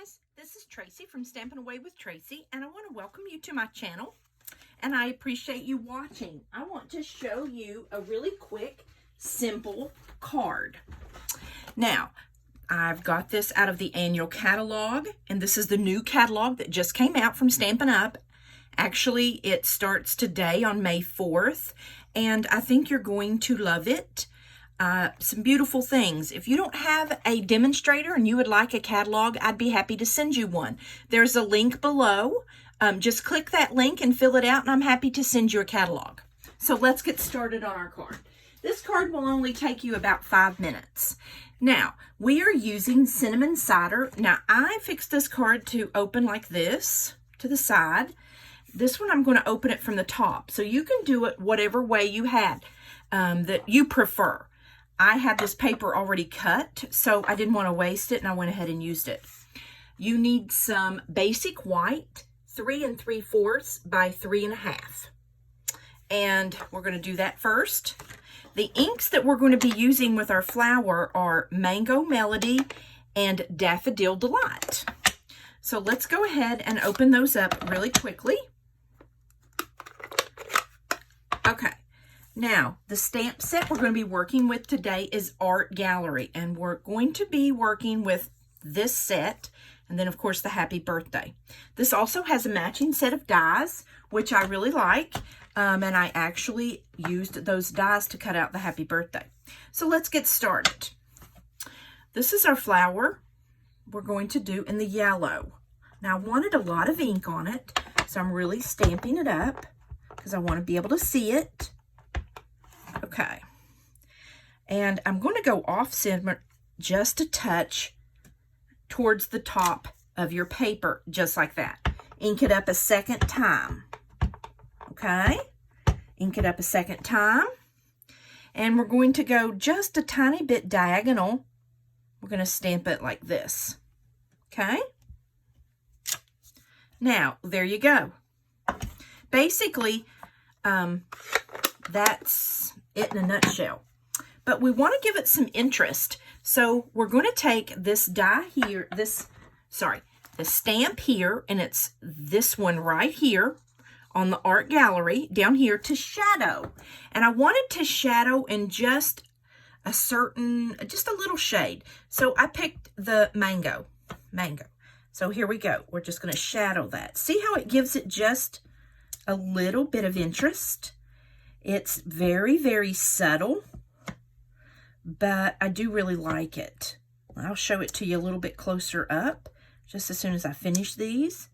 guys, this is Tracy from Stampin' Away with Tracy, and I want to welcome you to my channel, and I appreciate you watching. I want to show you a really quick, simple card. Now, I've got this out of the annual catalog, and this is the new catalog that just came out from Stampin' Up! Actually, it starts today on May 4th, and I think you're going to love it. Some beautiful things. If you don't have a demonstrator and you would like a catalog, I'd be happy to send you one. There's a link below. Just click that link and fill it out, and I'm happy to send you a catalog. So let's get started on our card. This card will only take you about 5 minutes. Now, we are using cinnamon cider. Now, I fixed this card to open like this to the side. This one, I'm going to open it from the top. So you can do it whatever way you had that you prefer. I had this paper already cut, so I didn't want to waste it, and I went ahead and used it. You need some basic white, 3 3/4 by 3 1/2. And we're going to do that first. The inks that we're going to be using with our flower are Mango Melody and Daffodil Delight. So let's go ahead and open those up really quickly. Okay. Now, the stamp set we're going to be working with today is Art Gallery, and we're going to be working with this set, and then, of course, the Happy Birthday. This also has a matching set of dies, which I really like, and I actually used those dies to cut out the Happy Birthday. So let's get started. This is our flower we're going to do in the yellow. Now, I wanted a lot of ink on it, so I'm really stamping it up because I want to be able to see it. Okay, and I'm going to go off center just a touch towards the top of your paper, just like that. Ink it up a second time. Okay, ink it up a second time, and we're going to go just a tiny bit diagonal. We're going to stamp it like this. Okay, now there you go. Basically, that's it in a nutshell. But we want to give it some interest. So we're going to take this die here, the stamp here, and it's this one right here on the Art Gallery down here to shadow. And I wanted to shadow in just a little shade. So I picked the mango. So here we go. We're just going to shadow that. See how it gives it just a little bit of interest? It's very, very subtle, but I do really like it. I'll show it to you a little bit closer up just as soon as I finish these.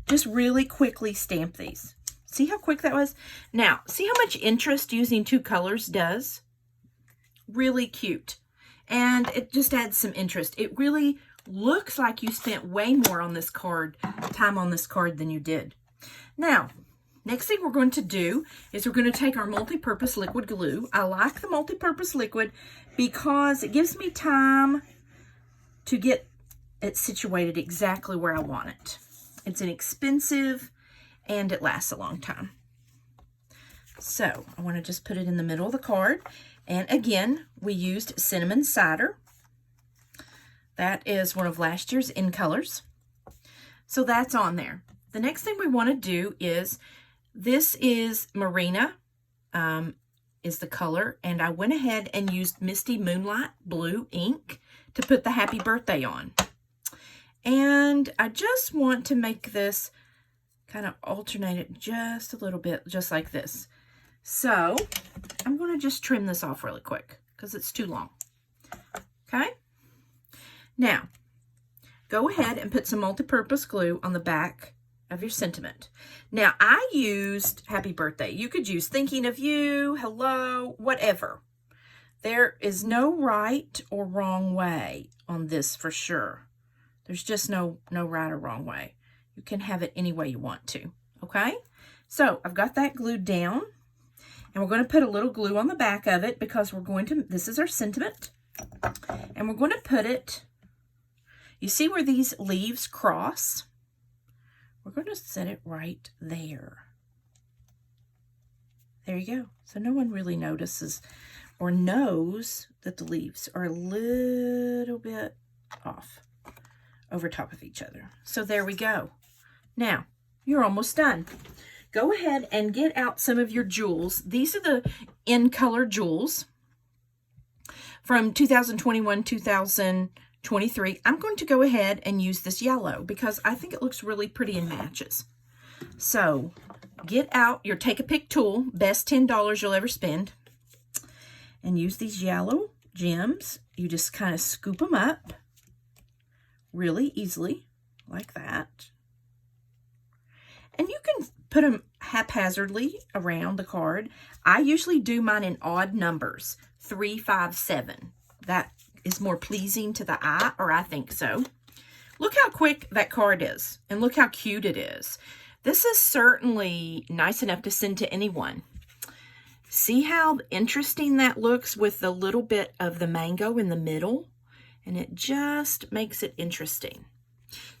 Just really quickly stamp these. See how quick that was? Now, see how much interest using 2 colors does? Really cute. And it just adds some interest. It really looks like you spent way more on this card, time on this card than you did. Now, next thing we're going to do is we're going to take our multi-purpose liquid glue. I like the multi-purpose liquid because it gives me time to get it situated exactly where I want it. It's inexpensive and it lasts a long time. So I want to just put it in the middle of the card. And again, we used cinnamon cider. That is one of last year's in colors. So that's on there. The next thing we want to do is, this is Marina, is the color, and I went ahead and used Misty Moonlight Blue ink to put the Happy Birthday on. And I just want to make this kind of alternate it just a little bit, just like this. So I'm going to just trim this off really quick because it's too long. Okay? Now, go ahead and put some multi-purpose glue on the back of your sentiment. Now, I used Happy Birthday. You could use Thinking of You, Hello, whatever. There is no right or wrong way on this for sure. There's just no right or wrong way. You can have it any way you want to, okay? So, I've got that glued down, and we're going to put a little glue on the back of it because we're going to, this is our sentiment, and we're going to put it, you see where these leaves cross? We're going to set it right there. There you go. So no one really notices or knows that the leaves are a little bit off. over top of each other. So there we go. Now, you're almost done. Go ahead and get out some of your jewels. These are the in color jewels from 2021, 2023. I'm going to go ahead and use this yellow because I think it looks really pretty and matches. So get out your Take-A-Pick tool, best $10 you'll ever spend, and use these yellow gems. You just kind of scoop them up really easily like that. And you can put them haphazardly around the card. I usually do mine in odd numbers, 3, 5, 7. That is more pleasing to the eye, or I think so. Look how quick that card is, and look how cute it is. This is certainly nice enough to send to anyone. See how interesting that looks with the little bit of the mango in the middle? And it just makes it interesting.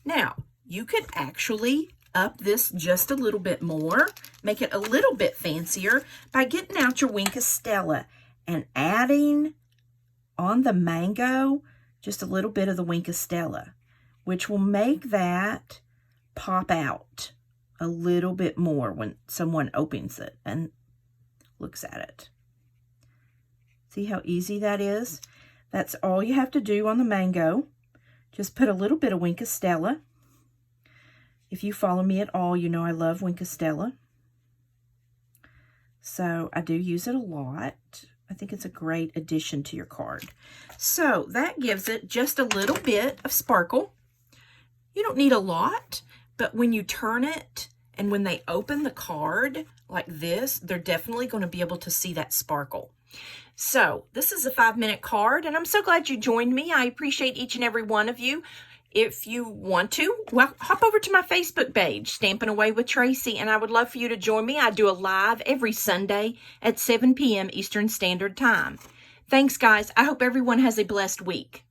Now, you could actually up this just a little bit more, make it a little bit fancier by getting out your Wink of Stella and adding on the mango just a little bit of the Wink of Stella, which will make that pop out a little bit more when someone opens it and looks at it. See how easy that is? That's all you have to do on the mango. Just put a little bit of Wink of Stella. If you follow me at all, you know I love Wink of Stella. So I do use it a lot. I think it's a great addition to your card. So that gives it just a little bit of sparkle. You don't need a lot, but when you turn it and when they open the card like this, they're definitely going to be able to see that sparkle. So this is a 5-minute card, and I'm so glad you joined me. I appreciate each and every one of you. If you want to, well, hop over to my Facebook page, Stampin' Away with Tracy, and I would love for you to join me. I do a live every Sunday at 7 p.m. Eastern Standard Time. Thanks, guys. I hope everyone has a blessed week.